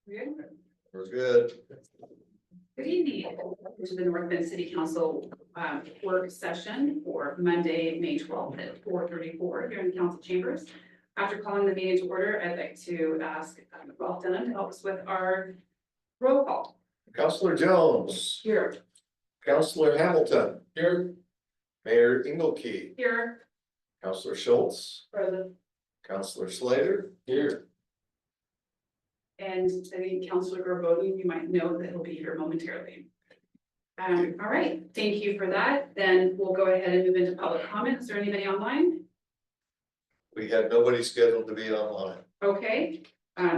We're good. Good evening to the North Bend City Council work session for Monday, May 12th at 4:34 here in the council chambers. After calling the meeting to order, I'd like to ask Ralph Dunham to help us with our roll call. Counselor Jones. Here. Counselor Hamilton. Here. Mayor Engelkey. Here. Counselor Schultz. Present. Counselor Slater. Here. And I think Councilor Garbodi, you might know that he'll be here momentarily. All right, thank you for that. Then we'll go ahead and move into public comment. Is there anybody online? We had nobody scheduled to be online. Okay,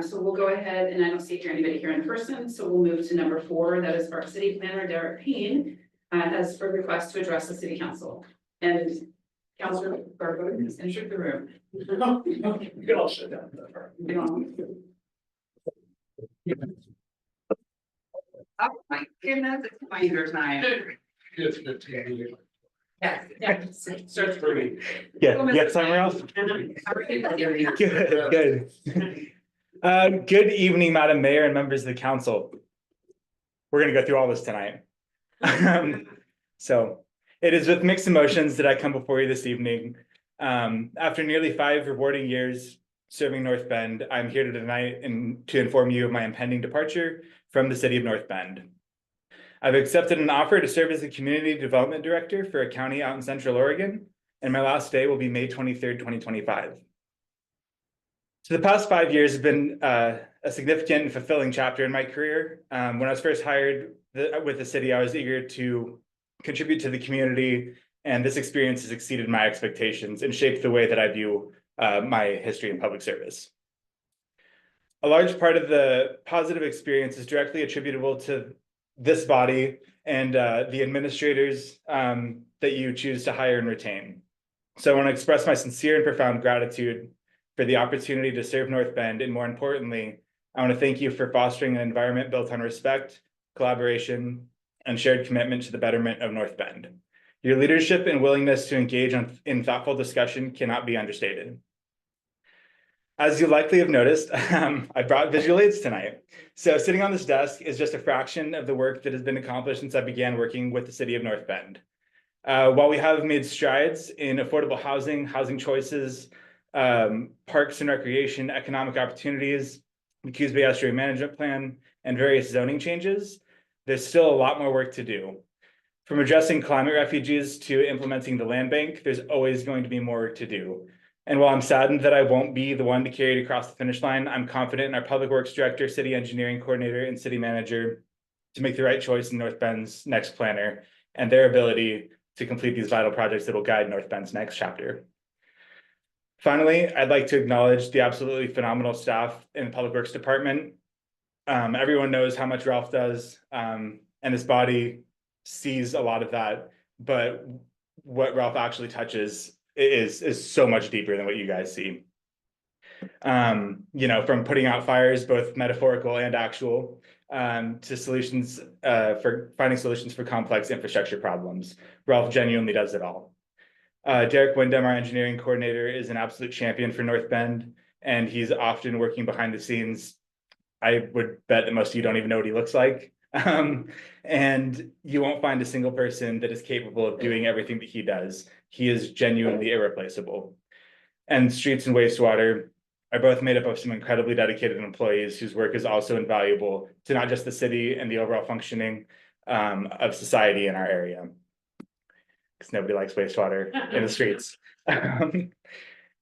so we'll go ahead, and I don't see anybody here in person, so we'll move to number 4. That is our city planner, Derek Payne, has a request to address the city council. And Councilor Garbodi has entered the room. You can all sit down. Oh my goodness, it's binder time. It's 15. Yes. Starts for me. Yes, I'm Ralph. Good. Good evening, Madam Mayor and members of the council. We're gonna go through all this tonight. So it is with mixed emotions that I come before you this evening. After nearly 5 rewarding years serving North Bend, I'm here tonight to inform you of my impending departure from the city of North Bend. I've accepted an offer to serve as the Community Development Director for a county out in Central Oregon, and my last day will be May 23rd, 2025. So the past 5 years have been a significant and fulfilling chapter in my career. When I was first hired with the city, I was eager to contribute to the community, and this experience has exceeded my expectations and shaped the way that I view my history in public service. A large part of the positive experience is directly attributable to this body and the administrators that you choose to hire and retain. So I want to express my sincere and profound gratitude for the opportunity to serve North Bend, and more importantly, I want to thank you for fostering an environment built on respect, collaboration, and shared commitment to the betterment of North Bend. Your leadership and willingness to engage in thoughtful discussion cannot be understated. As you likely have noticed, I brought visual aids tonight. So sitting on this desk is just a fraction of the work that has been accomplished since I began working with the city of North Bend. While we have made strides in affordable housing choices, parks and recreation, economic opportunities, the Coos Bay Estuary Management Plan, and various zoning changes, there's still a lot more work to do. From addressing climate refugees to implementing the land bank, there's always going to be more work to do. And while I'm saddened that I won't be the one to carry it across the finish line, I'm confident in our Public Works Director, City Engineering Coordinator, and City Manager to make the right choice in North Bend's next planner and their ability to complete these vital projects that will guide North Bend's next chapter. Finally, I'd like to acknowledge the absolutely phenomenal staff in the Public Works Department. Everyone knows how much Ralph does, and this body sees a lot of that, but what Ralph actually touches is so much deeper than what you guys see. You know, from putting out fires, both metaphorical and actual, to solutions for finding solutions for complex infrastructure problems. Ralph genuinely does it all. Derek Wyndham, our engineering coordinator, is an absolute champion for North Bend, and he's often working behind the scenes. I would bet that most of you don't even know what he looks like. And you won't find a single person that is capable of doing everything that he does. He is genuinely irreplaceable. And streets and wastewater are both made up of some incredibly dedicated employees whose work is also invaluable to not just the city and the overall functioning of society in our area. Because nobody likes wastewater in the streets.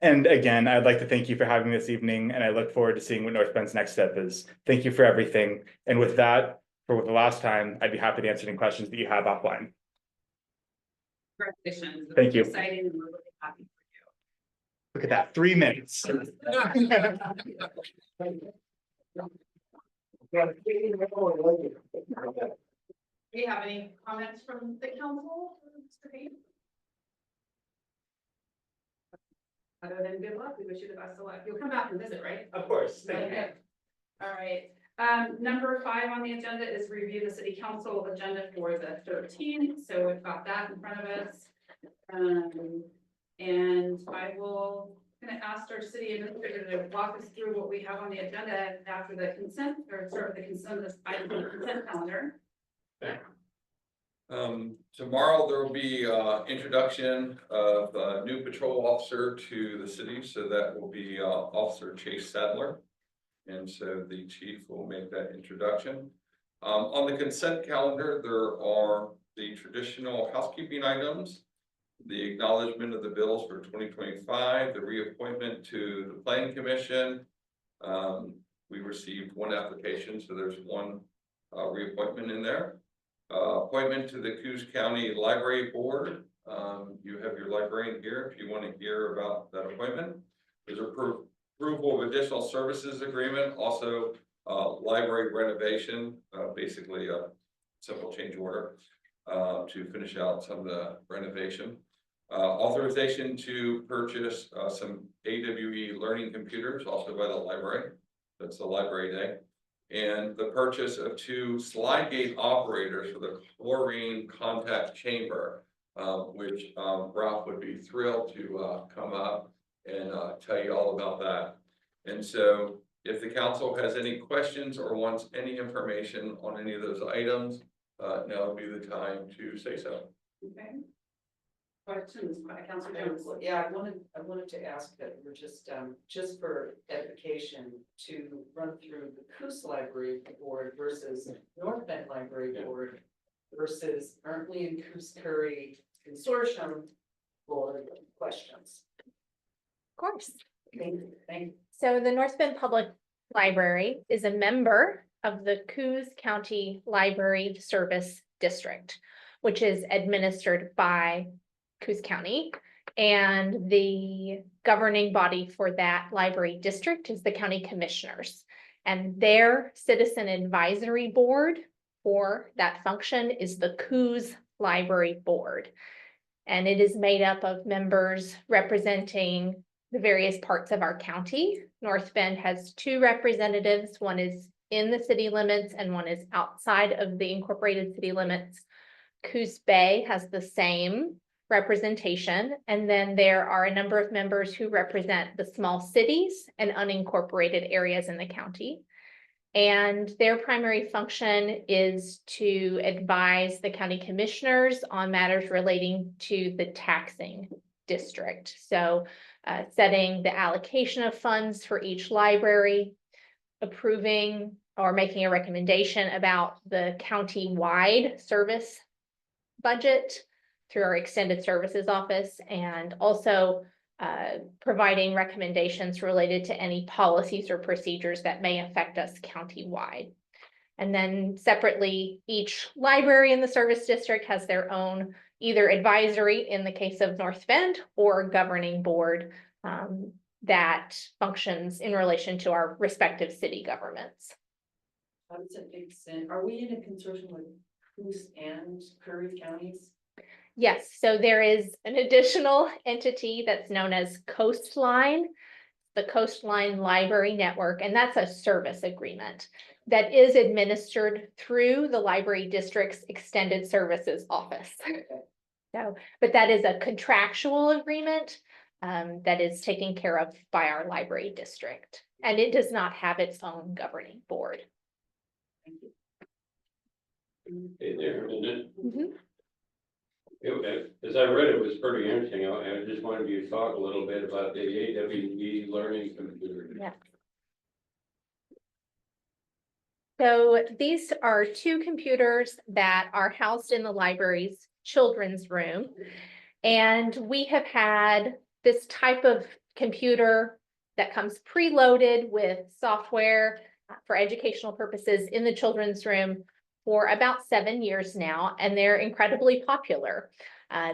And again, I'd like to thank you for having me this evening, and I look forward to seeing what North Bend's next step is. Thank you for everything. And with that, for the last time, I'd be happy to answer any questions that you have offline. Congratulations. Thank you. Exciting, and we're really happy for Look at that, 3 minutes. you. Do you have any comments from the council, Mr. Payne? Other than good luck, we wish you the best of luck. You'll come back and visit, right? Of course, Okay. All right. Number 5 on the agenda is review the city council agenda for the 13th. So we've got that in front of us. And I will gonna ask our city administrator to walk us through what we have on the agenda after the consent, or sort of the consent, this item on the consent calendar. Tomorrow there will be introduction of a new patrol officer to the city, so that will be Officer Chase Sadler. And so the chief will make that introduction. On the consent calendar, there are the traditional housekeeping items, the acknowledgement of the bills for 2025, the reappointment to the planning commission. We received one application, so there's one reappointment in there. Appointment to the Coos County Library Board. You have your librarian here if you want to hear about that appointment. There's approval of additional services agreement, also library renovation, basically a simple change order to finish out some of the renovation. Authorization to purchase some AWE learning computers, also by the library. That's the library day. And the purchase of 2 slide gate operators for the chlorine contact chamber, which Ralph would be thrilled to come up and tell you all about that. And so if the council has any questions or wants any information on any of those items, now would be the time to say so. Okay. Questions, Councilor Jones? Yeah, I wanted to ask that we're just for edification to run through the Coos Library Board versus North Bend Library Board versus Erntley and Coos Curry Consortium Board questions. Of course. Thank you. So the North Bend Public Library is a member of the Coos County Library Service District, which is administered by Coos County. And the governing body for that library district is the county commissioners. And their citizen advisory board for that function is the Coos Library Board. And it is made up of members representing the various parts of our county. North Bend has 2 representatives. One is in the city limits and one is outside of the incorporated city limits. Coos Bay has the same representation. And then there are a number of members who represent the small cities and unincorporated areas in the county. And their primary function is to advise the county commissioners on matters relating to the taxing district. So setting the allocation of funds for each library, approving or making a recommendation about the county-wide service budget through our extended services office, and also providing recommendations related to any policies or procedures that may affect us countywide. And then separately, each library in the service district has their own either advisory in the case of North Bend or governing board that functions in relation to our respective city governments. How does it make sense? Are we in a consortium with Coos and Curry counties? Yes, so there is an additional entity that's known as Coastline, the Coastline Library Network, and that's a service agreement that is administered through the library district's extended services office. So, but that is a contractual agreement that is taken care of by our library district, and it does not have its own governing board. Thank you. Hey there, and then, Mhm. as I read, it was pretty interesting. I just wanted you to talk a little bit about the AWE learning computer. Yeah. So these are 2 computers that are housed in the library's children's room. And we have had this type of computer that comes preloaded with software for educational purposes in the children's room for about 7 years now, and they're incredibly popular.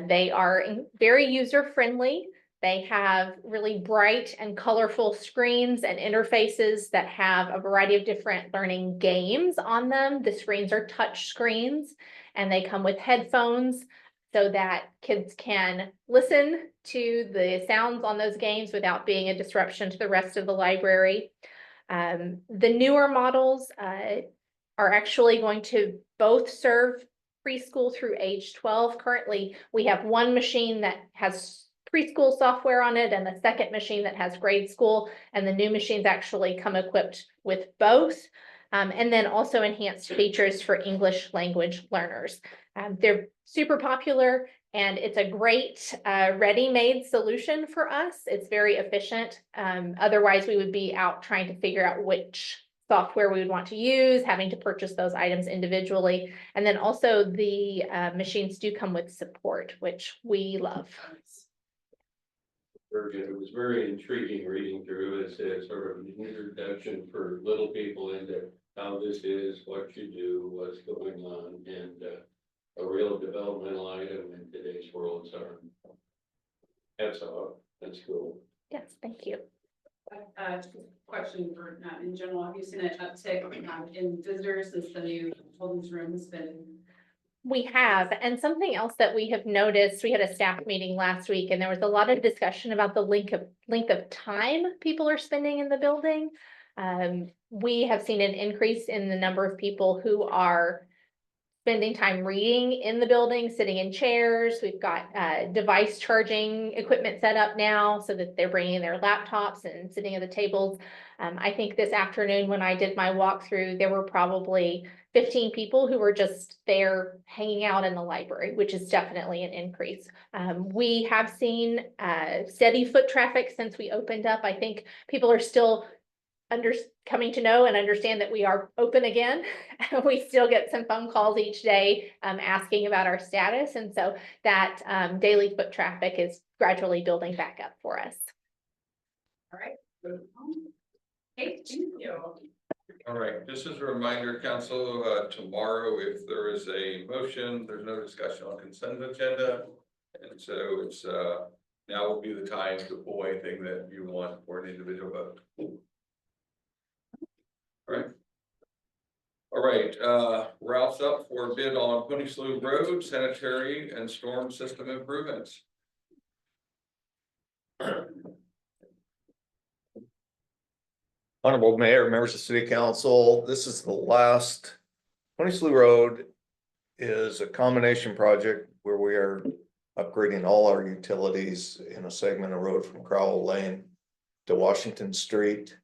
They are very user-friendly. They have really bright and colorful screens and interfaces that have a variety of different learning games on them. The screens are touch screens, and they come with headphones so that kids can listen to the sounds on those games without being a disruption to the rest of the library. The newer models are actually going to both serve preschool through age 12. Currently, we have one machine that has preschool software on it and the second machine that has grade school. And the new machines actually come equipped with both. And then also enhanced features for English language learners. They're super popular and it's a great ready-made solution for us. It's very efficient. Otherwise, we would be out trying to figure out which software we would want to use, having to purchase those items individually. And then also the machines do come with support, which we love. It was very intriguing reading through. It's a sort of an introduction for little people into how this is, what you do, what's going on, and a real developmental item in today's world. So that's all. That's cool. Yes, thank you. Question for, in general, have you seen an uptick in visitors since the new children's room has been? We have, and something else that we have noticed, we had a staff meeting last week and there was a lot of discussion about the length of time people are spending in the building. We have seen an increase in the number of people who are spending time reading in the building, sitting in chairs. We've got device charging equipment set up now so that they're bringing their laptops and sitting at the tables. I think this afternoon when I did my walkthrough, there were probably 15 people who were just there hanging out in the library, which is definitely an increase. We have seen steady foot traffic since we opened up. I think people are still coming to know and understand that we are open again. We still get some phone calls each day asking about our status. And so that daily foot traffic is gradually building back up for us. All right. Okay, thank you. All right, just as a reminder, council, tomorrow, if there is a motion, there's no discussion on consent agenda. And so it's, now will be the time to pull anything that you want for an individual vote. All right, Ralph's up for bid on Pony Slough Road, sanitary and storm system improvements. Honorable Mayor, members of City Council, this is the last. Pony Slough Road is a combination project where we are upgrading all our utilities in a segment of road from Crowell Lane to Washington Street,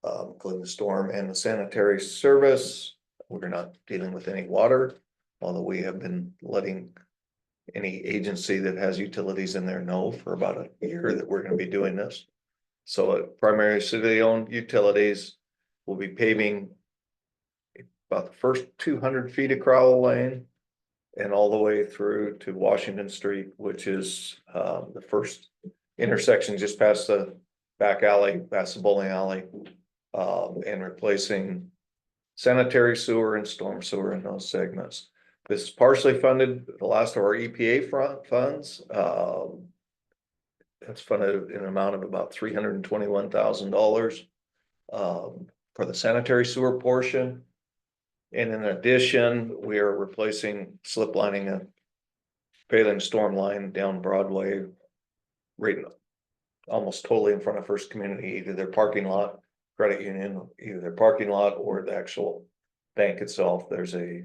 including the storm and the sanitary service. We're not dealing with any water, although we have been letting any agency that has utilities in there know for about a year that we're going to be doing this. So primary city-owned utilities will be paving about the first 200 feet of Crowell Lane and all the way through to Washington Street, which is the first intersection just past the back alley, past the bowling alley, and replacing sanitary sewer and storm sewer in those segments. This is partially funded, the last of our EPA funds. It's funded in an amount of about $321,000 for the sanitary sewer portion. And in addition, we are replacing slip lining a failing storm line down Broadway, right almost totally in front of First Community, either their parking lot, credit union, either their parking lot or the actual bank itself. There's a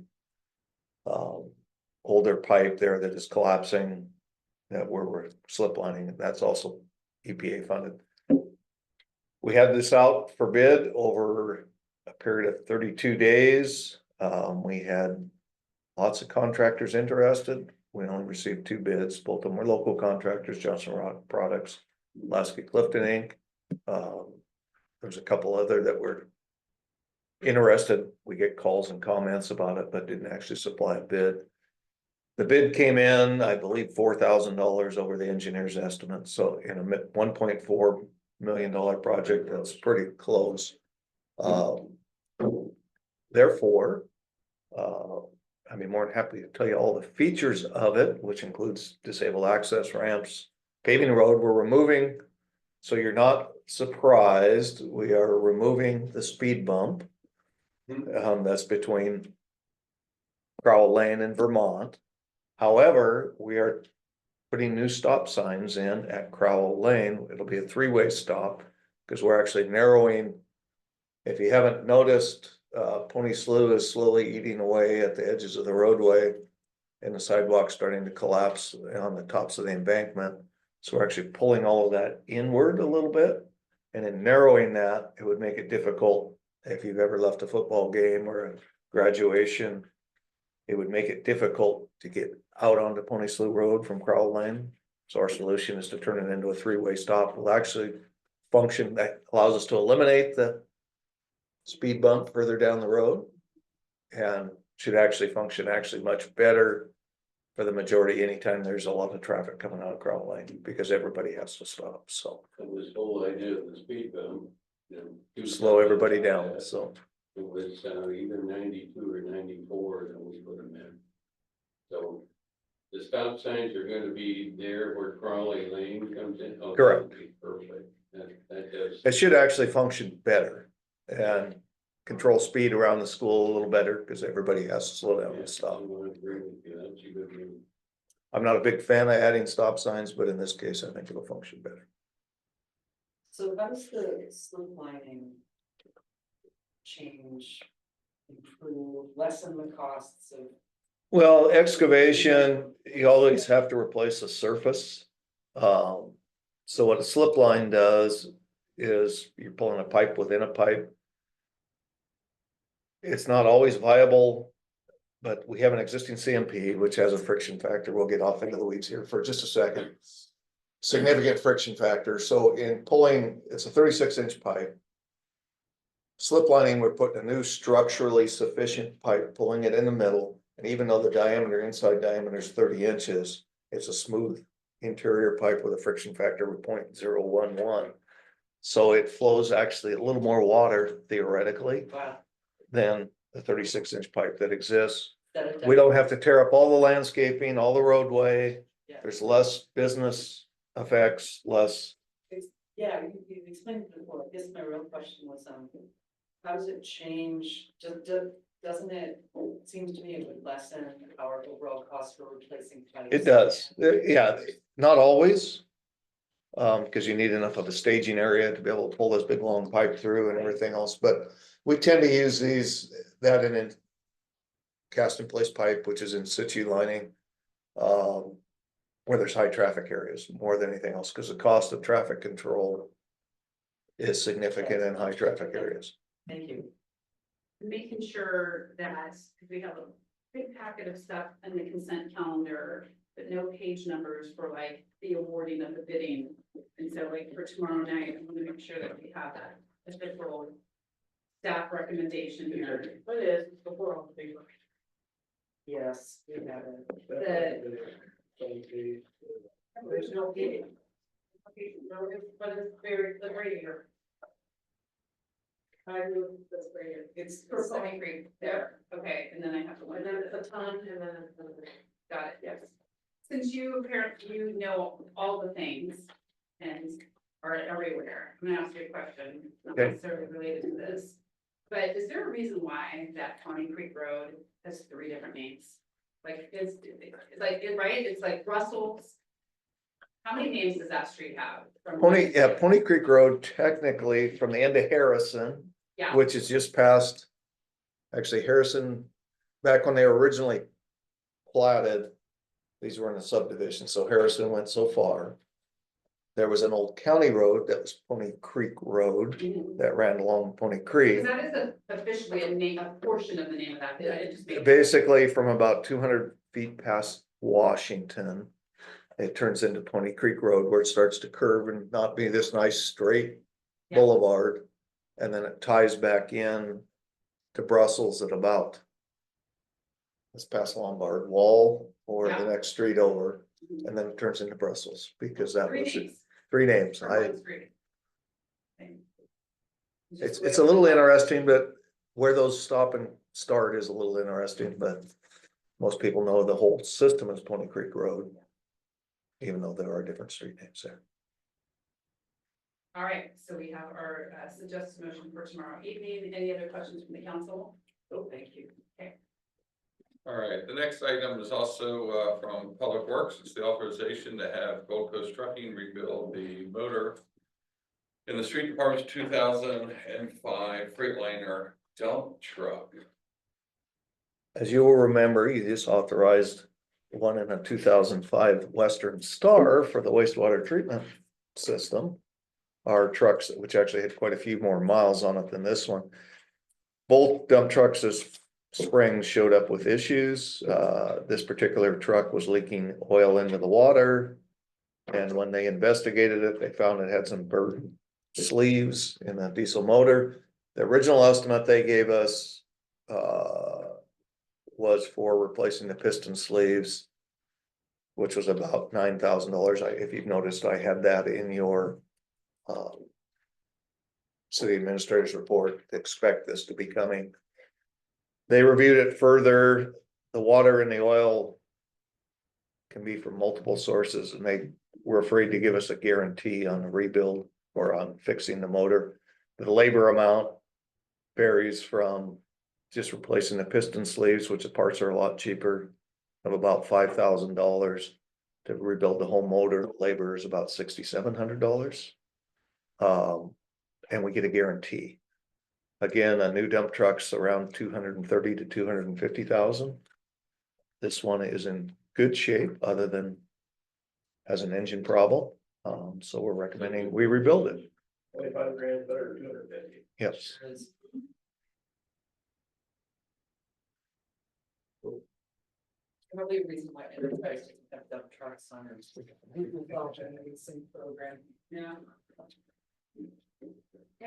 older pipe there that is collapsing that we're slip lining. That's also EPA funded. We had this out for bid over a period of 32 days. We had lots of contractors interested. We only received 2 bids. Both of them were local contractors, Johnson Rock Products, Lasky Clifton Inc. There's a couple other that were interested. We get calls and comments about it, but didn't actually supply a bid. The bid came in, I believe, $4,000 over the engineer's estimate. So in a $1.4 million project, that's pretty close. Therefore, I'd be more than happy to tell you all the features of it, which includes disabled access ramps, paving the road we're removing. So you're not surprised, we are removing the speed bump. That's between Crowell Lane and Vermont. However, we are putting new stop signs in at Crowell Lane. It'll be a 3-way stop because we're actually narrowing. If you haven't noticed, Pony Slough is slowly eating away at the edges of the roadway and the sidewalk starting to collapse on the tops of the embankment. So we're actually pulling all of that inward a little bit. And in narrowing that, it would make it difficult if you've ever left a football game or a graduation. It would make it difficult to get out onto Pony Slough Road from Crowell Lane. So our solution is to turn it into a three-way stop. Will actually function that allows us to eliminate the speed bump further down the road. And should actually function much better for the majority anytime there's a lot of traffic coming out of Crowell Lane, because everybody has to stop, so It was the whole idea of the speed bump. slow everybody down, so. It was either 92 or 94 that we put them in. So the stop signs are gonna be there where Crawley Lane comes in. Oh, Correct. that'd be perfect. That does. It should actually function better and control speed around the school a little better, because everybody has to slow down and stop. I would agree with you. That's a good move. I'm not a big fan of adding stop signs, but in this case, I think it'll function better. So how does the slope lining change, improve, lessen the costs of? Well, excavation, you always have to replace the surface. So what a slip line does is you're pulling a pipe within a pipe. It's not always viable, but we have an existing CMP, which has a friction factor. We'll get off into the weeds here for just a second. Significant friction factor. So in pulling, it's a 36-inch pipe. Slip lining, we're putting a new structurally sufficient pipe, pulling it in the middle. And even though the diameter, inside diameter is 30 inches, it's a smooth interior pipe with a friction factor of 0.011. So it flows actually a little more water theoretically Wow. than the 36-inch pipe that exists. That We don't have to tear up all the landscaping, all the roadway. Yeah. There's less business effects, less. Yeah, you explained it before. I guess my real question was, how does it change? Doesn't it, seems to me it would lessen our overall cost for replacing pipes? It does, yeah, not always. Because you need enough of a staging area to be able to pull this big long pipe through and everything else, but we tend to use that in a cast in place pipe, which is in situ lining. Where there's high traffic areas more than anything else, because the cost of traffic control is significant in high traffic areas. Thank you. Making sure that, because we have a big packet of stuff in the consent calendar, but no page numbers for like the awarding of the bidding. And so like for tomorrow night, I want to make sure that we have that official staff recommendation here. What is before all the big one? Yes, we have it. There's no bidding. Okay, no, but it's very, the right here. I move this right here. It's for Pony Creek there, okay, and then I have to. And then it's a ton, and then Got it, yes. Since you apparently, you know all the things and are everywhere, I'm gonna ask you a question, not Okay. necessarily related to this. But is there a reason why that Pony Creek Road has 3 different names? Like, it's like, right, it's like Russell's. How many names does that street have? From Pony Creek Road, technically from the end of Harrison, Yeah, which is just past. Actually, Harrison, back when they were originally platted, these were in a subdivision, so Harrison went so far. There was an old county road that was Pony Creek Road because that ran along Pony Creek. that is officially a name, a portion of the name of that, it just made. Basically, from about 200 feet past Washington, it turns into Pony Creek Road where it starts to curve and not be this nice straight Yeah. boulevard. And then it ties back in to Brussels at about. Let's pass Lombard Wall or Yeah. the next street over, and then it turns into Brussels because that 3 was names 3 names. for one street. Okay. It's a little interesting, but where those stop and start is a little interesting, but most people know the whole system is Pony Creek Road. Even though there are different street names there. All right, so we have our suggested motion for tomorrow evening. Any other questions from the council? Oh, thank you. All right, the next item is also from Public Works. It's the authorization to have Gold Coast Trucking rebuild the motor in the street department's 2005 Freightliner dump truck. As you will remember, you just authorized one in a 2005 Western Star for the wastewater treatment system. Our trucks, which actually had quite a few more miles on it than this one. Both dump trucks this spring showed up with issues. This particular truck was leaking oil into the water. And when they investigated it, they found it had some burnt sleeves in the diesel motor. The original estimate they gave us was for replacing the piston sleeves, which was about $9,000. If you've noticed, I had that in your city administrator's report. Expect this to be coming. They reviewed it further. The water and the oil can be from multiple sources, and they were afraid to give us a guarantee on the rebuild or on fixing the motor. The labor amount varies from just replacing the piston sleeves, which the parts are a lot cheaper, of about $5,000 to rebuild the whole motor. Labor is about $6,700. And we get a guarantee. Again, a new dump truck's around 230 to 250,000. This one is in good shape, other than has an engine problem. So we're recommending we rebuild it. 25 grand better than 250. Yes. Probably a reason why enterprise doesn't have dump trucks on it. Leasing program. Yeah.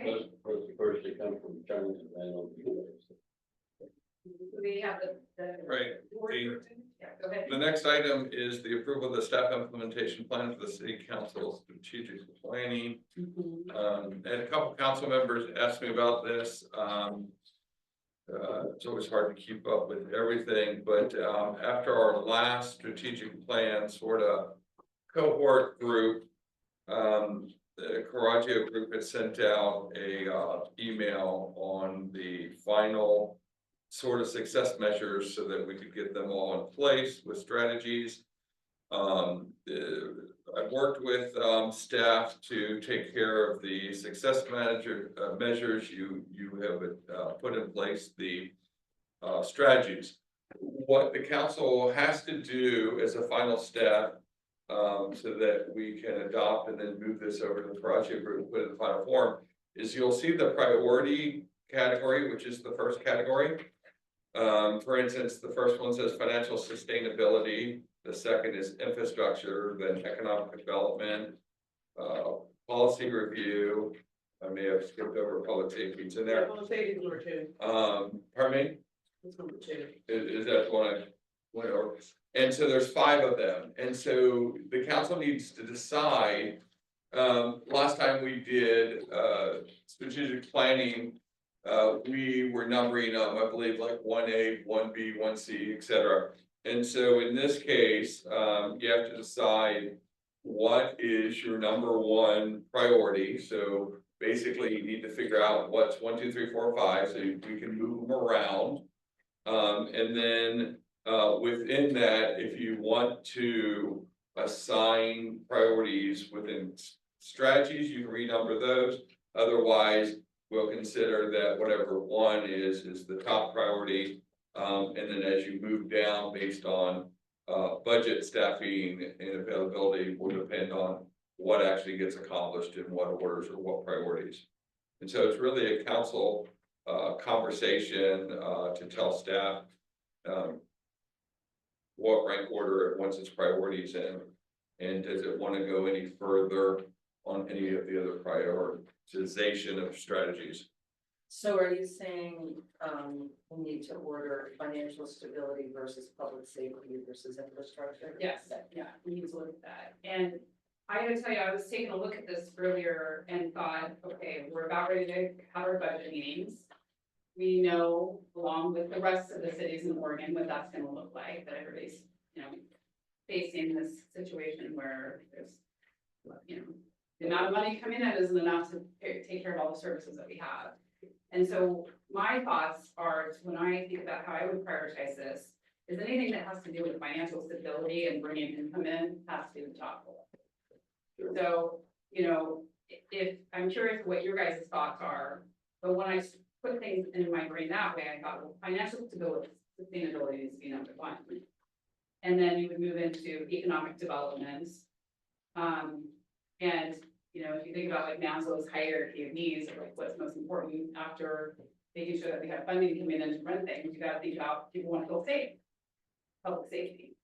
Most, of course, they come from China and then over the years. We have the. Right. Yeah, go ahead. The next item is the approval of the staff implementation plan for the city council strategic planning. And a couple council members asked me about this. It's always hard to keep up with everything, but after our last strategic plan sort of cohort group, the Coraggio group had sent out a email on the final sort of success measures so that we could get them all in place with strategies. I've worked with staff to take care of the success measures. You have put in place the strategies. What the council has to do as a final step, so that we can adopt and then move this over to the project group and put it in the final form, is you'll see the priority category, which is the first category. For instance, the first one says financial sustainability. The second is infrastructure, then economic development, policy review. I may have skipped over public safety. It's in there. Public safety number 2. Pardon me? That's number 2. Is that one I went over? And so there's 5 of them. And so the council needs to decide. Last time we did strategic planning, we were numbering them, I believe, like 1A, 1B, 1C, etc. And so in this case, you have to decide what is your number 1 priority. So basically, you need to figure out what's 1, 2, 3, 4, 5, so we can move them around. And then within that, if you want to assign priorities within strategies, you can renumber those. Otherwise, we'll consider that whatever 1 is the top priority. And then as you move down based on budget, staffing, and availability will depend on what actually gets accomplished in what orders or what priorities. And so it's really a council conversation to tell staff what rank order it wants its priorities in, and does it want to go any further on any of the other prioritization of strategies. So are you saying, we need to order financial stability versus public safety versus infrastructure? Yes, yeah, we need to look at that. And I gotta tell you, I was taking a look at this earlier and thought, okay, we're about ready to have our budget meetings. We know, along with the rest of the cities in Oregon, what that's gonna look like, that everybody's, facing this situation where there's, the amount of money coming in isn't enough to take care of all the services that we have. And so my thoughts are, when I think about how I would prioritize this, is anything that has to do with financial stability and bringing income in has to be the top. So, if I'm curious what your guys' thoughts are, but when I put things in my brain that way, I thought, well, financial stability, sustainability needs to be number 1. And then you would move into economic development. And, you know, if you think about like Maslow's hierarchy of needs, or like what's most important after making sure that we have funding coming in to run things, you gotta think about people want to feel safe. Public safety.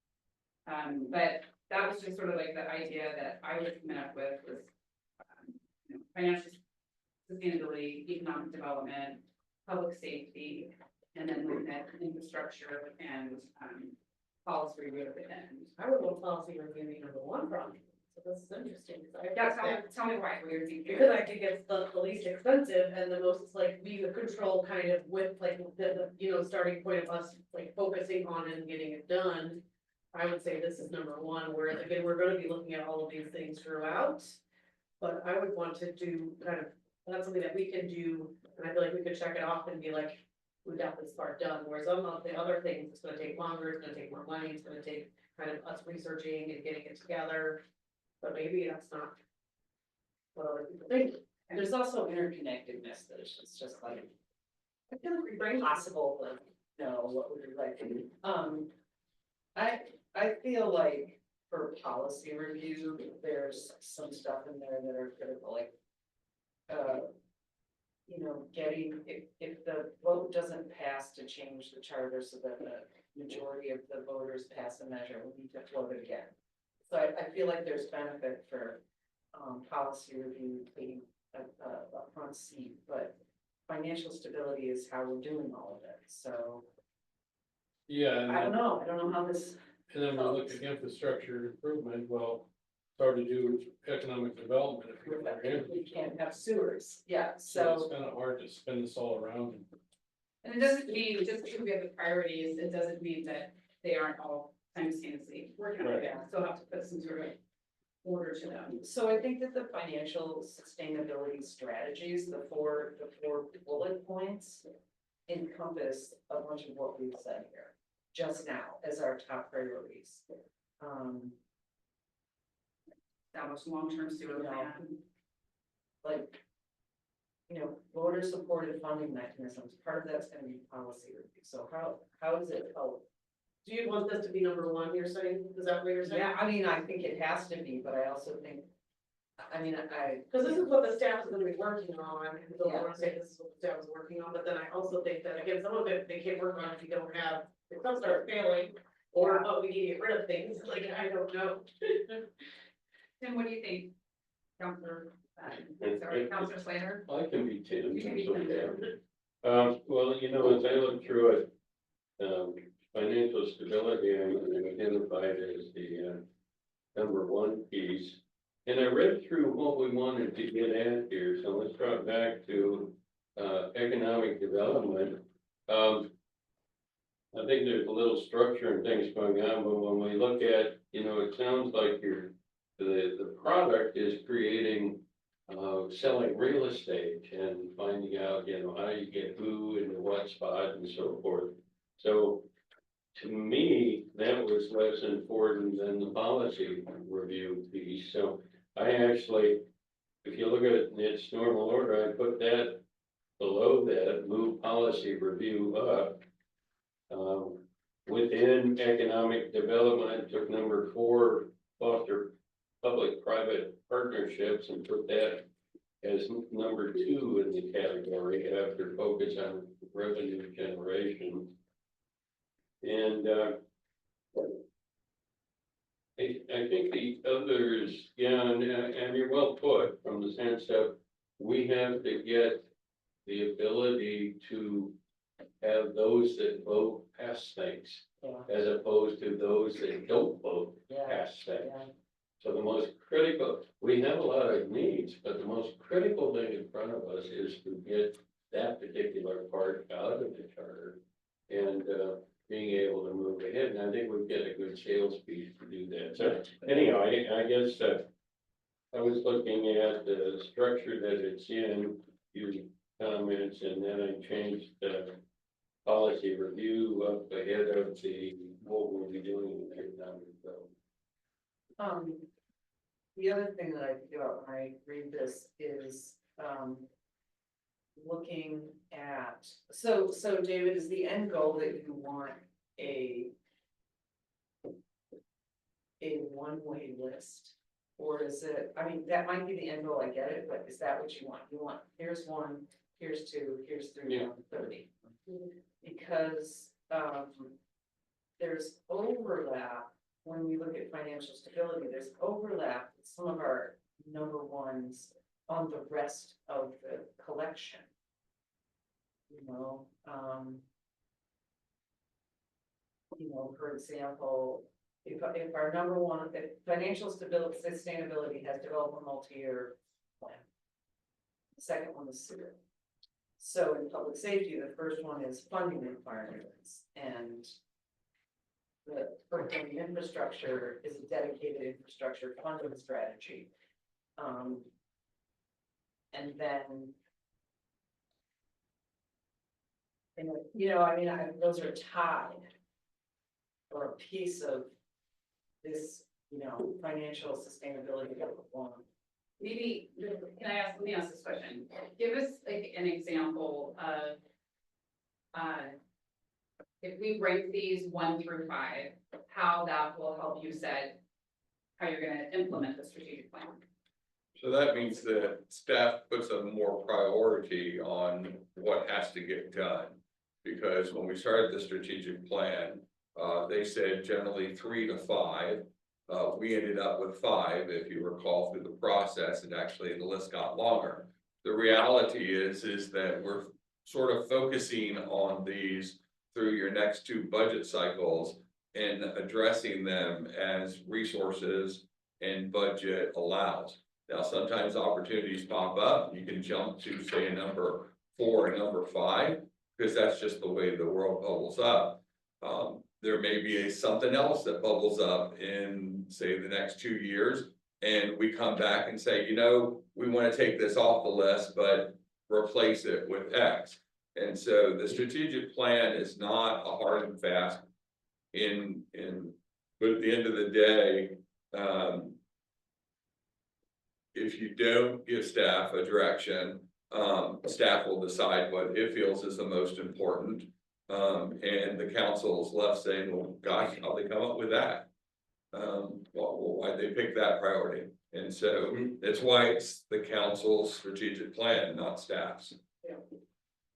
But that was just sort of like the idea that I was coming up with was, you know, financial sustainability, economic development, public safety, and then looking at infrastructure and, policy review at the end. I would want policy review be number one problem, so this is interesting, because I. Yeah, tell me why, what you're thinking. Because I think it's the least expensive and the most, like, we control kind of with like you know, starting point of us like focusing on and getting it done. I would say this is number one, whereas again, we're gonna be looking at all of these things throughout. But I would want to do kind of, that's something that we can do, and I feel like we could check it off and be like, we got this part done, whereas some of the other things, it's gonna take longer, it's gonna take more money, it's gonna take kind of us researching and getting it together. But maybe that's not what other people think. And there's also interconnectedness that it's just like, I feel like we're very possible, but no, what would we like to do? I feel like for policy review, there's some stuff in there that are critical, like, you know, if the vote doesn't pass to change the charter so that the majority of the voters pass a measure, we need to float it again. So I feel like there's benefit for, policy review being a front seat, but financial stability is how we're doing all of it, so. Yeah, I don't know how this. and then we look at infrastructure improvement, well, it's hard to do economic development if you're not in. We can't have sewers, yeah, So it's so, kind of hard to spin this all around. And it doesn't mean, just because we have the priorities, it doesn't mean that they aren't all simultaneously working on it. Right. We still have to put some sort of order to them. so I think that the financial sustainability strategies, the four bullet points encompass a bunch of what we've said here just now as our top priorities. Establish long-term sewer Yeah. plan. Like, you know, voter supported funding mechanisms, part of that's gonna be policy review, so how is it, Do you want this to be number one, you're saying, is that what you're saying? yeah, I mean, I think it has to be, but I also think, I mean, Cause this is what the staff is gonna be working on, I don't Yeah. wanna say this is what the staff is working on, but then I also think that, again, some of it, they can't work on if you don't have, if some start failing. Or, oh, we need to get rid of things, like, I don't know. Tim, what do you think? Counselor, Counselor Slater? I can be Tim. You can be that's Tim. okay. Well, you know, as I look through it, financial stability, I identified as the, number one piece. And I read through what we wanted to get at here, so let's drop back to, economic development. I think there's a little structure and things going on, but when we look at, you know, it sounds like the product is creating, selling real estate and finding out, you know, how you get who into what spot and so forth. So to me, that was less important than the policy review piece. So I actually, if you look at it in its normal order, I put that below that, move policy review up. Within economic development, took number 4, foster public-private partnerships, and put that as number 2 in the category after focus on revenue generation. And I think the others, yeah, and you're well put from the sense of we have to get the ability to have those that vote pass things yeah, as opposed to those that don't vote yeah, pass things. yeah. So the most critical, we have a lot of needs, but the most critical thing in front of us is to get that particular part out of the charter and being able to move ahead. And I think we've got a good sales piece to do that. So anyhow, I guess I was looking at the structure that it's in, few comments, and then I changed the policy review up ahead of what we'll be doing in economic development. The other thing that I think about when I read this is, looking at, so David, is the end goal that you want a a one-way list? Or is it, I mean, that might be the end goal, I get it, but is that what you want? You want, here's 1, here's 2, here's 3, Yeah. 30. Because, there's overlap, when we look at financial stability, there's overlap with some of our number ones on the rest of the collection. For example, if our number one, if financial stability, sustainability has developed a multi-year plan. The second one is sewer. So in public safety, the first one is funding requirements, and the infrastructure is a dedicated infrastructure funding strategy. And then, those are tied. Or a piece of this, financial sustainability one. Maybe, let me ask this question. Give us like an example of, if we rank these 1 through 5, how that will help you set how you're gonna implement the strategic plan. So that means that staff puts a more priority on what has to get done. Because when we started the strategic plan, they said generally 3 to 5. We ended up with 5, if you recall through the process, and actually the list got longer. The reality is that we're sort of focusing on these through your next 2 budget cycles and addressing them as resources and budget allows. Now, sometimes opportunities pop up, you can jump to say a number 4 and number 5, because that's just the way the world bubbles up. There may be something else that bubbles up in, say, the next 2 years, and we come back and say, we want to take this off the list, but replace it with X. And so the strategic plan is not a hard and fast but at the end of the day, if you don't give staff a direction, staff will decide what it feels is the most important. And the council's left saying, well, gosh, how'd they come up with that? Why'd they pick that priority? And so that's why it's the council's strategic plan, not staff's.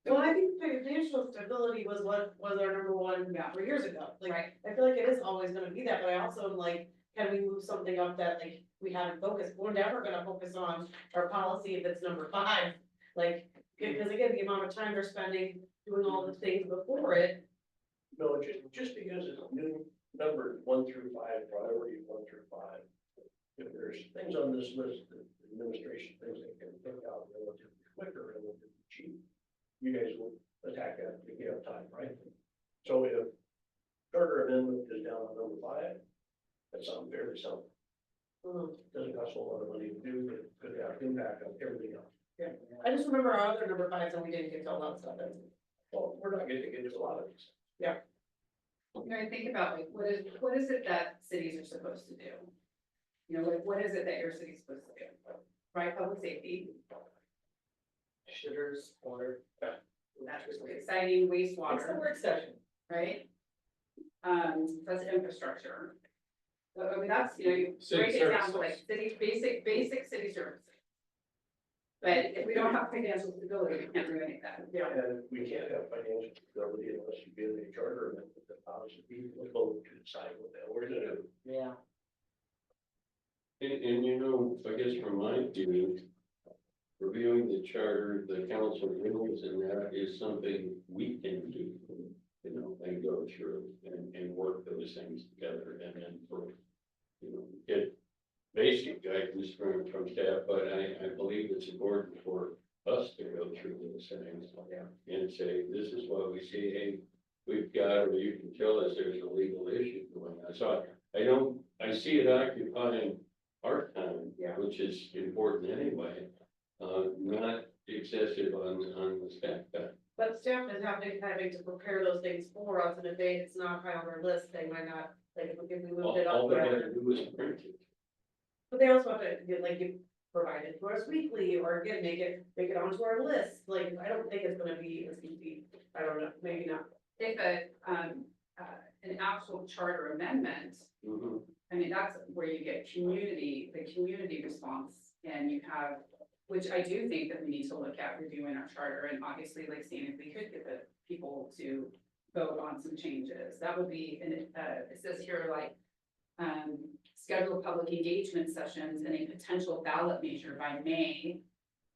Well, I think financial stability was what was our number 1 4 years ago. Like, Right. I feel like it is always gonna be that, but I also am like, can we move something up that like we haven't focused? We're never gonna focus on our policy if it's number 5. Like, because again, the amount of time they're spending doing all the things before it. No, just because it's new numbered 1 through 5, priority 1 through 5. If there's things on this list, the administration thinks they can pick out relatively quicker and relatively cheap, you guys will attack that if you have time, right? So if charter amendment is down on number 5, that's something fairly simple. Doesn't cost a whole lot of money to do, but could have impact on everything else. Yeah, I just remember our other number 5s and we didn't get to all that stuff. Well, we're not getting into a lot of these. I think about like, what is it that cities are supposed to do? What is it that your city's supposed to do? Right, public safety, Shitters, water. that's really exciting, It's the wastewater, work session. right? That's infrastructure. I mean, that's, you City break it down to services. like city, basic city services. But if we don't have financial stability, we can't do any of that. And we can't have financial stability unless you get a charter amendment that allows the people to vote to decide what the hell we're gonna do. Yeah. And I guess from my view, reviewing the charter, the council rules, and that is something we can do. And go through and work those things together and then get basic guidance from staff, but I believe it's important for us to go through those things. And say, this is what we see, hey, we've got, or you can tell us there's a legal issue going on. So I see it occupying our time, which is important anyway, not excessive on the staff time. But staff is having to prepare those things for us, and if it's not high on their list, they might not, like, if we moved it up. All they gotta do is print it. But they also have to get provided to us weekly, or again, make it onto our list, like, I don't think it's gonna be as easy, I don't know, maybe not. If an actual charter amendment Mhm. I mean, that's where you get the community response, and you have, which I do think that we need to look at reviewing our charter, and obviously, like, seeing if we could get the people to vote on some changes, that would be, and it says here, like, schedule public engagement sessions and a potential ballot measure by May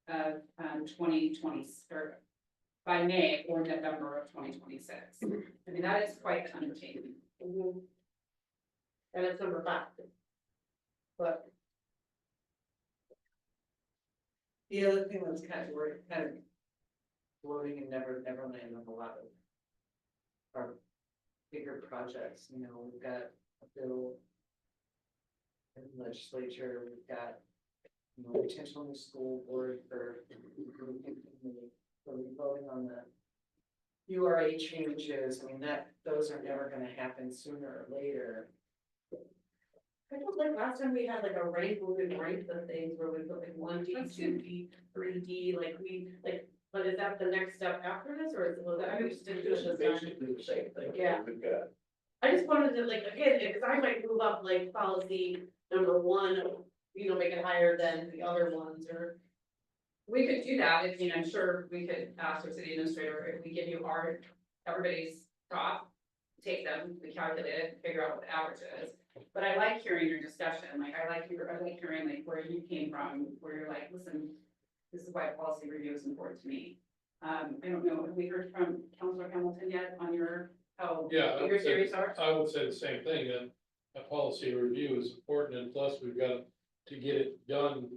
of, 2020, or by May or November of 2026. I mean, that is quite the undertaking. Mhm. And it's number 5. But The other thing that's we're kind of floating in Neverland of a lot of our bigger projects, you know, we've got a bill in the legislature, we've got, you know, potential new school board for voting on the URA changes. I mean, those are never gonna happen sooner or later. I felt like last time we had like a rank, we could rank the things where we put like 1D, 2D, 3D, but is that the next step after this, or is it, was that, I mean, we just didn't do it It's this time? basically the same thing. Yeah. We've got, I just wanted to like, again, because I might move up like policy number 1, make it higher than the other ones, or. We could do that, if, I'm sure we could ask our city administrator, if we give you everybody's top, take them, we calculate it, figure out what the average is. But I like hearing your discussion, like, I like hearing like where you came from, where you're like, listen, this is why policy review is important to me. I don't know, have we heard from Councilor Hamilton yet on how Yeah, your theories are? I would say the same thing, that a policy review is important, and plus we've got to get it done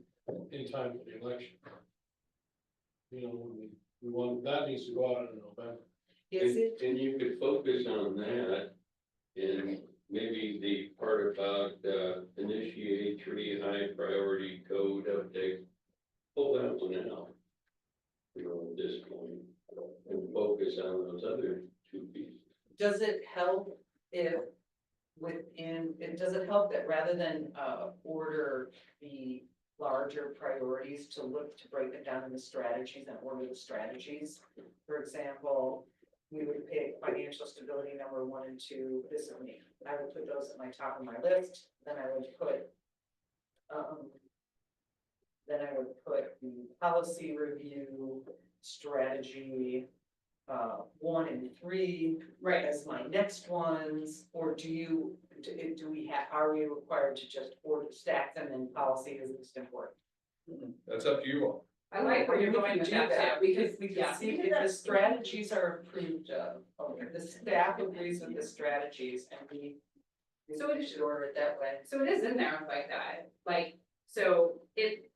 in time for the election. You know, we want, that needs to go out in November. Is it? And you could focus on that, and maybe the part about, initiate tree high priority code update, pull that one out. You know, at this point, and focus on those other 2 pieces. Does it help if does it help that rather than order the larger priorities to break it down into strategies and order the strategies? For example, we would pick financial stability number 1 and 2, this is me, I would put those at my top of my list, then I would put the policy review strategy 1 and 3 Right, as my next ones, or are we required to just order stack them in policy is least important? That's up to you all. I like where you're We going can with do that too, because we yeah. can see if the strategies are approved of, if the staff agrees with the strategies and we So should order it that way. So it is in there like that, like, so it,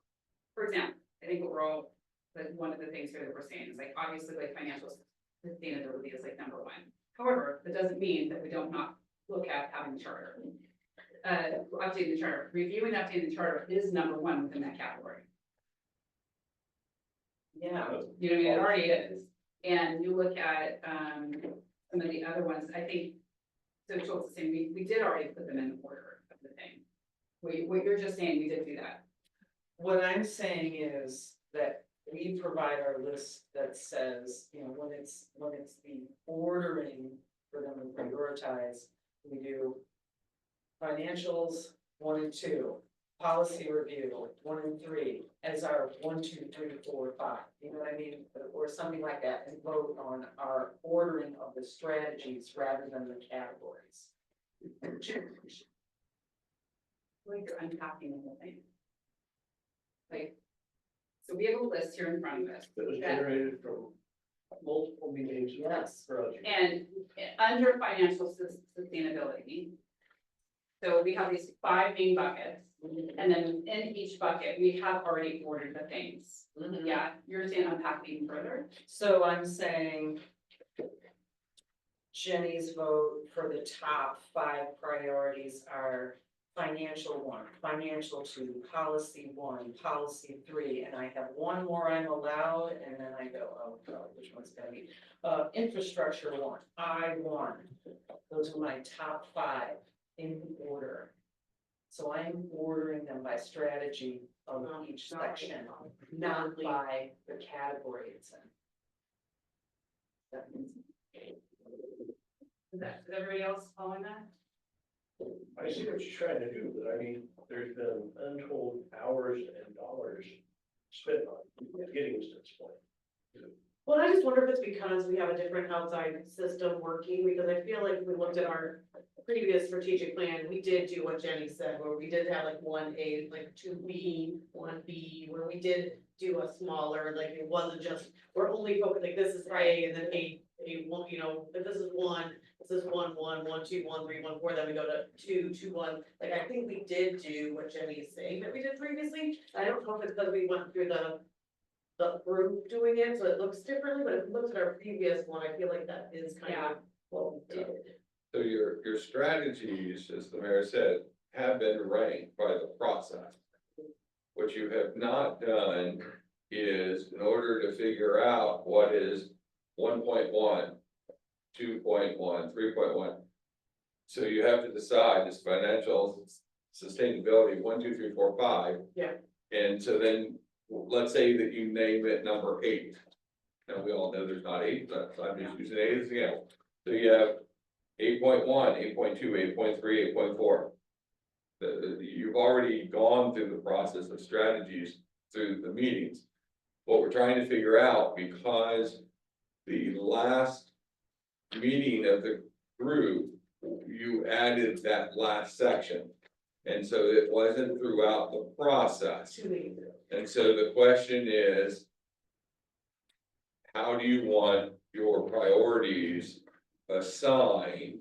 for example, I think what we're all, like, one of the things here that we're saying is like, obviously, like, financial sustainability is like number 1. However, that doesn't mean that we don't not look at having the charter. Updating the charter, reviewing, updating the charter is number 1 within that category. Yeah, You know what I mean? It already is. And you look at, some of the other ones, I think, so Schultz is saying, we did already put them in the order of the thing. What you're just saying, we did do that. what I'm saying is that we provide our list that says, when it's the ordering for them to prioritize, we do financials 1 and 2, policy review 1 and 3 as our 1, 2, 3, 4, 5. You know what I mean? Or something like that, and vote on our ordering of the strategies rather than the categories. Like you're unpacking the whole thing. Like, so we have a list here in front of us. that was that- generated from multiple meetings. Yes. Project. And under financial sustainability. So we have these 5 main buckets, and then in each bucket, we have already ordered the things. Yeah, you're saying unpacking further? So I'm saying Jenny's vote for the top 5 priorities are financial 1, financial 2, policy 1, policy 3, and I have 1 more I'm allowed, and then I go, oh God, which one's gonna be? Infrastructure 1, I1, those are my top 5 in order. So I'm ordering them by strategy of each section, not by the category it's in. That means Is everybody else following that? I see what you're trying to do, but I mean, there's been untold hours and dollars spent on getting us to this point. Well, I just wonder if it's because we have a different outside system working, because I feel like if we looked at our previous strategic plan, we did do what Jenny said, where we did have like 1A, like 2B, 1B, where we did do a smaller, like it wasn't just, we're only focused, like this is A and then A1, you know, if this is 1, this is 1, 1, 1, 2, 1, 3, 1, 4, then we go to 2, 2, 1. Like, I think we did do what Jenny is saying that we did previously. I don't know if it's because we went through the group doing it, so it looks differently, but if you look at our previous one, I feel like that is kind Yeah. of what we did. So your strategies, as the mayor said, have been ranked by the process. What you have not done is, in order to figure out what is 1.1, 2.1, 3.1. So you have to decide this financial sustainability, 1, 2, 3, 4, 5. Yeah. And so then, let's say that you name it number 8. Now, we all know there's not 8, but I'm just using 8 as an example. So you have 8.1, 8.2, 8.3, 8.4. You've already gone through the process of strategies through the meetings. What we're trying to figure out, because the last meeting of the group, you added that last section. And so it wasn't throughout the process. 2 meetings ago. And so the question is, how do you want your priorities assigned?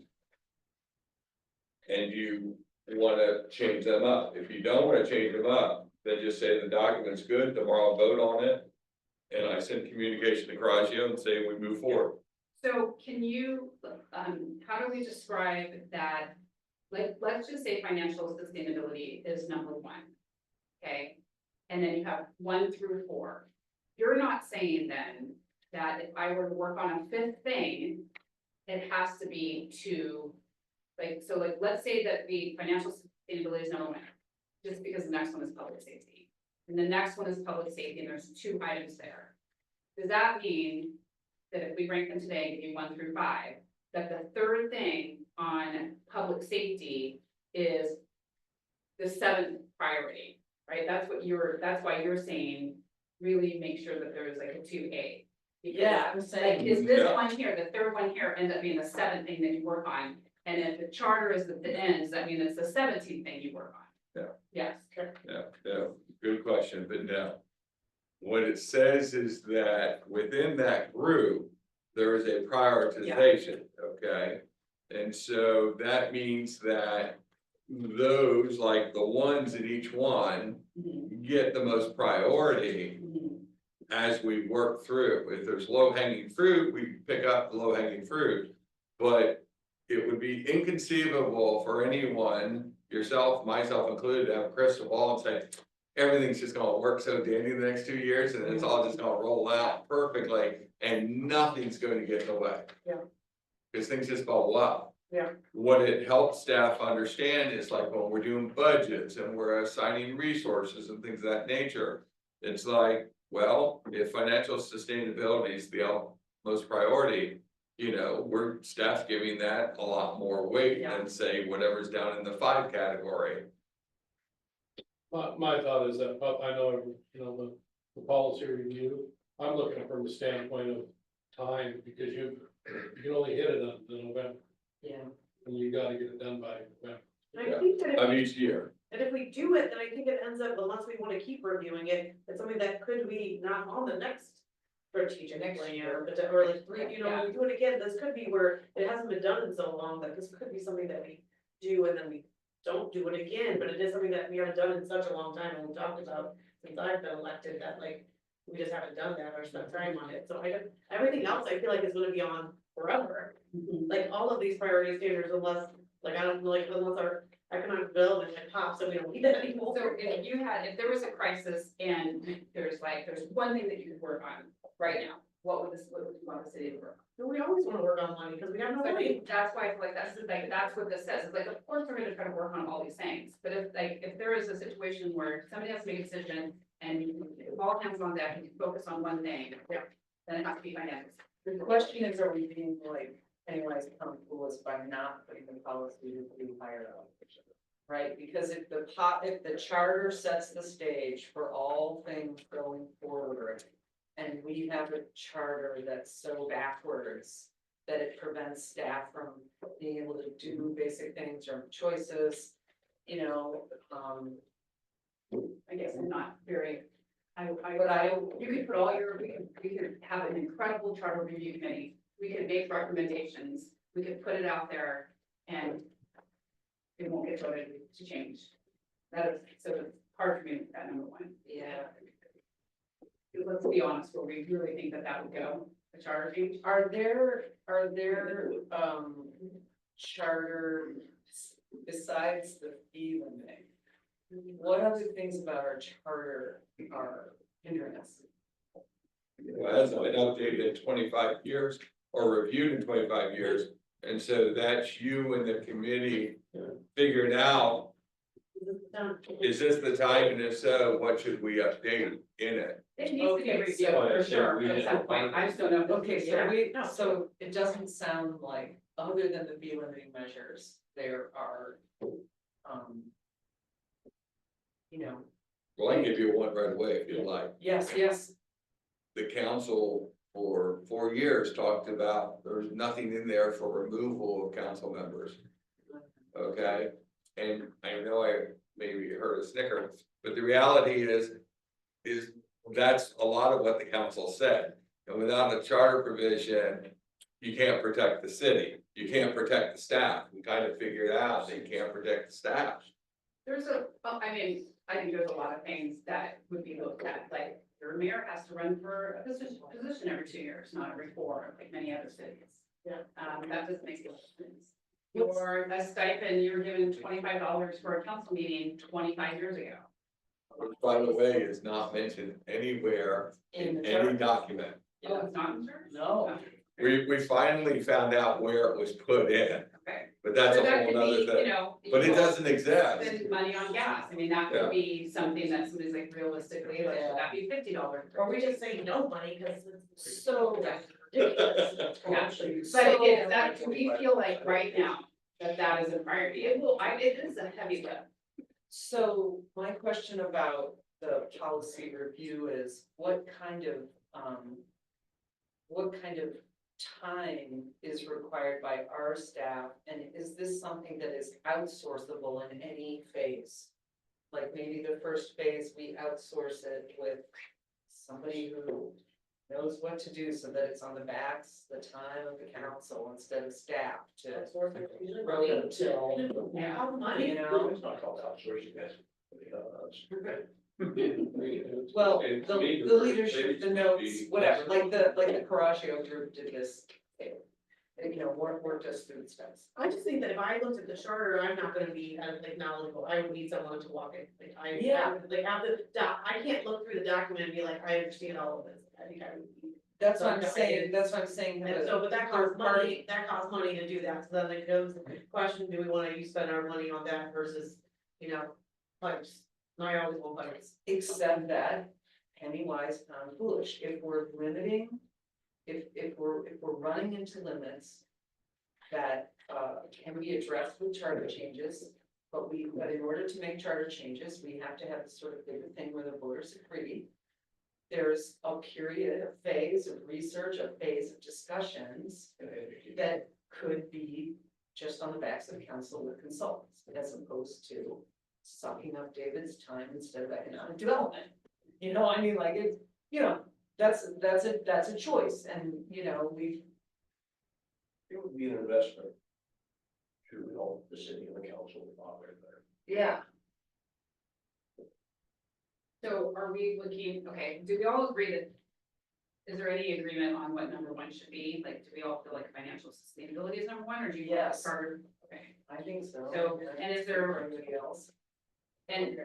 And you wanna change them up. If you don't wanna change them up, then just say the document's good, tomorrow I'll vote on it. And I send communication to Corazio and say we move forward. So can you, how do we describe that? Like, let's just say financial sustainability is number 1. Okay, and then you have 1 through 4. You're not saying then that if I were to work on a 5th thing, it has to be 2, like, so like, let's say that the financial sustainability is number 1, just because the next one is public safety. And the next one is public safety, and there's 2 items there. Does that mean that if we rank them today, give you 1 through 5, that the 3rd thing on public safety is the 7th priority, right? That's why you're saying, really make sure that there's like a 2A. Because, Yeah, I'm like, saying, is this Yeah. one here, the 3rd one here ends up being the 7th thing that you work on? And if the charter is at the end, does that mean it's the 17th thing you work on? Yeah. Yes. Yeah, good question, but no. What it says is that within that group, there is a prioritization, okay? And so that means that those, like the ones in each one, get the most priority as we work through. If there's low hanging fruit, we pick up the low hanging fruit. But it would be inconceivable for anyone, yourself, myself included, to have a crystal ball and say, everything's just gonna work so dandy the next 2 years, and it's all just gonna roll out perfectly, and nothing's going to get in the way. Yeah. Cause things just go well. Yeah. What it helps staff understand is like when we're doing budgets and we're assigning resources and things of that nature. It's like, well, if financial sustainability is the most priority, you know, we're staff's giving that a lot more weight Yeah. than say whatever's down in the 5 category. My thought is that, I know, you know, the policy review, I'm looking from the standpoint of time, because you can only hit it on the November, yeah. and you gotta get it done by November. And I think that if Of we each year. And if we do it, then I think it ends up, unless we wanna keep reviewing it, it's something that could be not on the next strategic Next plan, year. or like, you know, when we do it again, this could be where it hasn't been done in so long, that this could be something that we do and then we don't do it again, but it is something that we haven't done in such a long time, and we talked about since I've been elected, that like, we just haven't done that or spent time on it, so everything else, I feel like is gonna be on forever. Like, all of these priority standards, unless, like, I don't, like, unless our economic development like pops, so we don't need that anymore. So if there was a crisis and there's one thing that you could work on right now, what would you want the city to work on? No, we always wanna work on money, because we have no So I money. think that's why I feel like that's what this says, it's like, of course, we're gonna try to work on all these things, but if there is a situation where somebody has to make a decision and all hands on deck and you focus on one thing, then it has to be financial. The question is, are we being like Pennywise pound foolish by not putting the policy review higher up. Right, because if the charter sets the stage for all things going forward. And we have a charter that's so backwards that it prevents staff from being able to do basic things or choices, you know, I guess I'm not very, but I, you could put all your, we could have an incredible charter review committee. We could make recommendations, we could put it out there and it won't get voted to change. That is, so it's hard for me with that number one. yeah. Let's be honest, where we really think that that would go, a charter change. Are there, charter, besides the fee limit? What other things about our charter are hindering us? Well, it hasn't been updated in 25 years or reviewed in 25 years. And so that's you and the committee figuring out, is this the time? And if so, what should we update in it? It needs to be Okay, reviewed so- for sure, we at just- some point, I just don't know. Okay, so Yeah. we, so it doesn't sound like, other than the fee limiting measures, there are, you know, Well, I can give you one right away if you like. yes, The council for 4 years talked about, there's nothing in there for removal of council members. Okay, and I know I maybe heard a snicker, but the reality is that's a lot of what the council said. And without a charter provision, you can't protect the city, you can't protect the staff. We kind of figured out that you can't protect the staff. There's I mean, I think there's a lot of things that would be looked at, like your mayor has to run for a position every 2 years, not every 4, like many other cities. Yeah. That doesn't make sense. Or a stipend, you're given $25 for a council meeting 25 years ago. Which, by the way, is not mentioned anywhere in in the any charter. document. Oh, it's not insurance? No. We finally found out where it was put in, Okay. but that's So a that whole could nother be, you thing. know. But it you doesn't exist. Spend money on gas, I mean, that Yeah. could be something that somebody's like realistically, like, should that be $50? Or we just say no money, cause it's So- that's ridiculous. Actually, But again, that, we feel like right now, that is a priority, it is a heavy lift. So my question about the policy review is what kind of time is required by our staff? And is this something that is outsourceable in any phase? Like maybe the first phase, we outsource it with somebody who knows what to do so that it's on the backs, the time of the council instead of staff to roll it till, Yeah. How money, you know? It's not called outsourcing, that's. Well, And the to me, leadership, the should notes, be- whatever, like the Coragio group did this. You know, worked us through the steps. I just think that if I looked at the charter, I'm not gonna be as like knowledgeable, I would need someone to walk it, like I. Yeah. I would, like have I can't look through the document and be like, I understand all of this, I think I would. That's what I'm Okay. saying, have And a so, but that third costs money, to do that, so then it goes, the question, do we wanna spend our money on that versus, you know, pipes? And I always want pipes. Except that penny wise, pound foolish, if we're limiting, if we're running into limits. That can be addressed with charter changes, but in order to make charter changes, we have to have this sort of bigger thing where the voters agree. There's a period, a phase of research, a phase of discussions that could be just on the backs of the council with consultants, as opposed to sucking up David's time instead of economic development. You know, I mean, like, it's, you know, that's a choice, and, you know, It would be an investment to help the city and the council operate better. yeah. So are we looking, okay, do we all agree that? Is there any agreement on what number 1 should be? Like, do we all feel like financial sustainability is number 1, or do you? want Yes. charter? Okay, I think so. So, and is there- For anybody else? and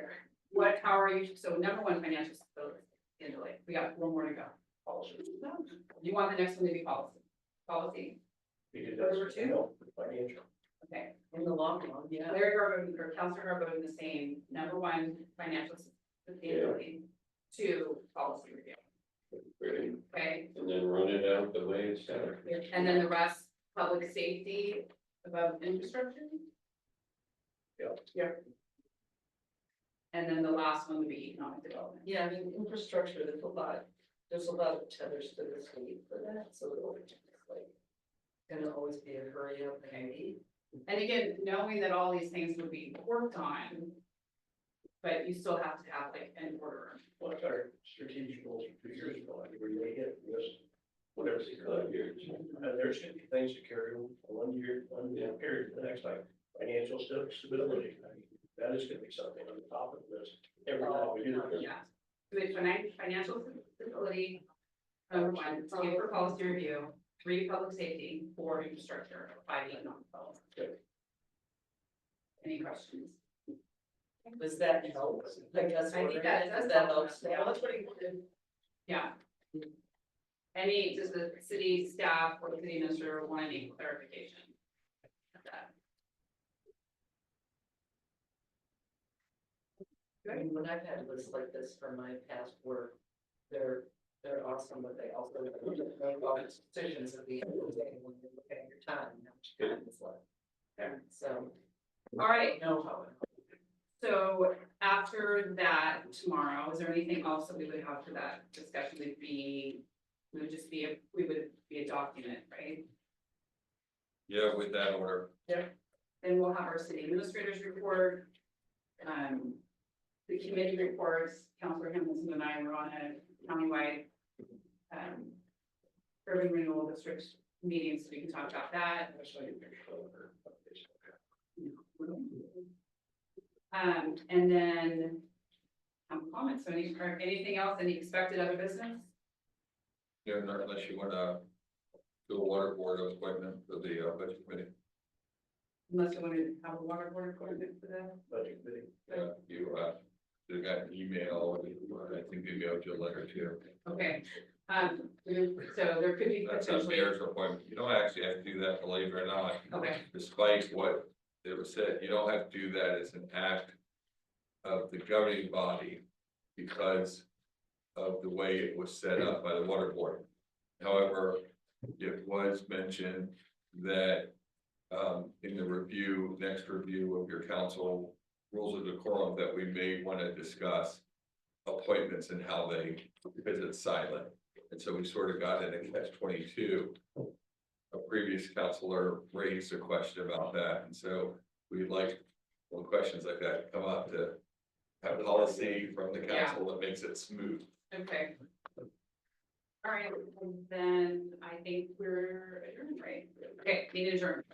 how are you, so number 1, financial sustainability, we got 4 more to go. Policy. You want the next one to be policy, Because Number that's, 2? you know, financial. okay. In the long run, yeah. Larry Garber or Counselor Garber voting the same, number 1, financial sustainability, 2, policy review, Really, okay? and then run it out the way it's set. And then the rest, public safety above infrastructure. Yeah. And then the last one would be economic development. Yeah, I mean, infrastructure, there's a lot of tethers to this week for that, so it'll just like. Gonna always be a hurry up and need. And again, knowing that all these things would be worked on. But you still have to have like an order. What's our strategic goals for 2 years ago, like, we may hit this, whatever the 5 years. And there's gonna be things to carry on for 1 year, 1 year period, the next, like, financial stability. I mean, that is gonna be something on the top of this, every time we do this. Yeah. With financial stability. Number 1, 2 for policy review, 3 public safety, 4 infrastructure, 5 economic development. Okay. Any questions? Does that help? I guess. I think that does that help. helps. Well, that's pretty good. Yeah. Does the city staff or the city administrator want any clarification? of that? I mean, when I've had lists like this from my past work, they're awesome, but they also make all these decisions at the end of the day when you're looking at your time, how much time is left. Fair. So. All right. I know how it. So after that tomorrow, is there anything else that we would have for that discussion? We would just be a document, right? Yeah, with that order. Then we'll have our city administrators report. The committee reports, Councilor Hamilton and I were on a countywide urban renewal district meeting, so we can talk about that. That's like a picture of her. And then comments, so anything else, any expected other business? Yeah, unless you wanna do a water board appointment for the budget committee. Unless you want to have a water board appointment for that? Budget committee. You got an email, I think maybe I'll do a letter too. Okay, so there could be That's a potentially, mayor's appointment. You don't actually have to do that, believe it or not. okay, Despite what it was said, you don't have to do that as an act of the governing body because of the way it was set up by the water board. However, it was mentioned that in the next review of your council rules of decorum, that we may want to discuss appointments and how they, because it's silent. And so we sort of got in a catch-22. A previous counselor raised a question about that, and so we'd like, when questions like that come up, to have policy from the council that makes it smooth. okay. All right, and then I think we're adjourned, right? Okay, meeting adjourned.